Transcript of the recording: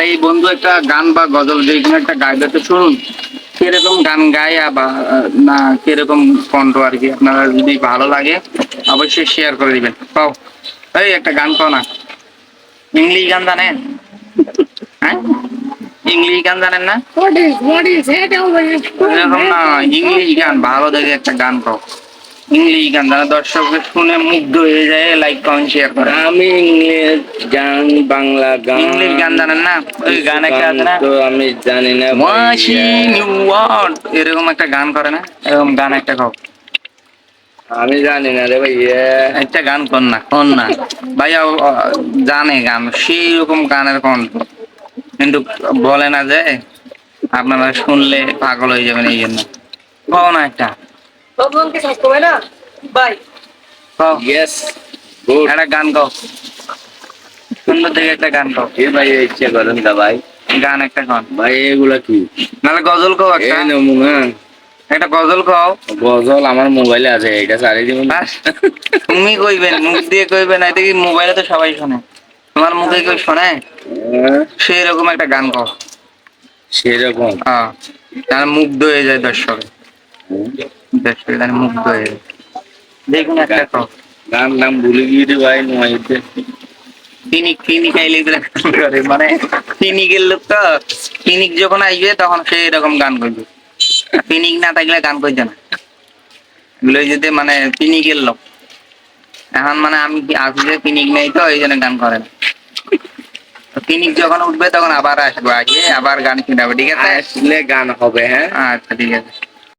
এই বন্ধু একটা গান বা গজল যে কোনো একটা গাইলে তো শুনুন, কিরকম গান গায় বা না কিরকম কণ্ঠ আর কি, আপনারা যদি ভালো লাগে অবশ্যই শেয়ার করে দিবেন। কও এই একটা গান কও না, ইংলিশ গান জানেন? হ্যাঁ, ইংলিশ গান জানেন না? এরকম না, ইংলিশ গান ভালো দেখে একটা গান কও। ইংলিশ গান যারা দর্শক শুনে মুগ্ধ হয়ে যায়, লাইক কমেন্ট শেয়ার করে। আমি ইংলিশ গান, বাংলা গান, ইংলিশ গান জানেন না? ওই গান একটা আছে না, তো আমি জানি না ওয়াশিং ইউ ওয়াট, এরকম একটা গান করে না, এরকম গান একটা কও। আমি জানি না রে ভাই। একটা গান কর না ভাইয়া, জানে গান, সেই রকম গানের কণ্ঠ, কিন্তু বলে না যে আপনারা শুনলে পাগল হয়ে যাবেন, এই জন্য কও না একটা। কও ইয়েস, গুড। একটা গান কও, সুন্দর দেখে একটা গান কও। এ ভাই ইচ্ছে করেন না ভাই, গান একটা কন, ভাই এগুলা কি? নাহলে গজল কও একটা, এই নমুনা একটা গজল কও। গজল আমার মোবাইলে আছে, এটা সারি দিব না। বাস, তুমি কইবেন, মুখ দিয়ে কইবেন, এটা কি মোবাইলে তো সবাই শোনে, তোমার মুখে কেউ শোনে? সেই রকম একটা গান কও। সেরকম তার মুগ্ধ হয়ে যায় দর্শক, দর্শক তার মুগ্ধ হয়ে যায়। দেখুন একটা কও। গান নাম ভুলে গিয়ে রে ভাই, নোয়াইতে পিনিক আইলে করে, মানে পিনিকের লোক তো, পিনিক যখন আসবে তখন সে এরকম গান করবে, পিনিক না থাকলে গান করছে না। এগুলো যদি মানে পিনিকের লোক, এখন মানে আমি আসলে পিনিক নেই তো এই জন্য গান করে না। পিনিক যখন উঠবে তখন আবার আসবো, আগে আবার গান শুনাবো, ঠিক আছে? আসলে গান হবে। হ্যাঁ, আচ্ছা ঠিক আছে।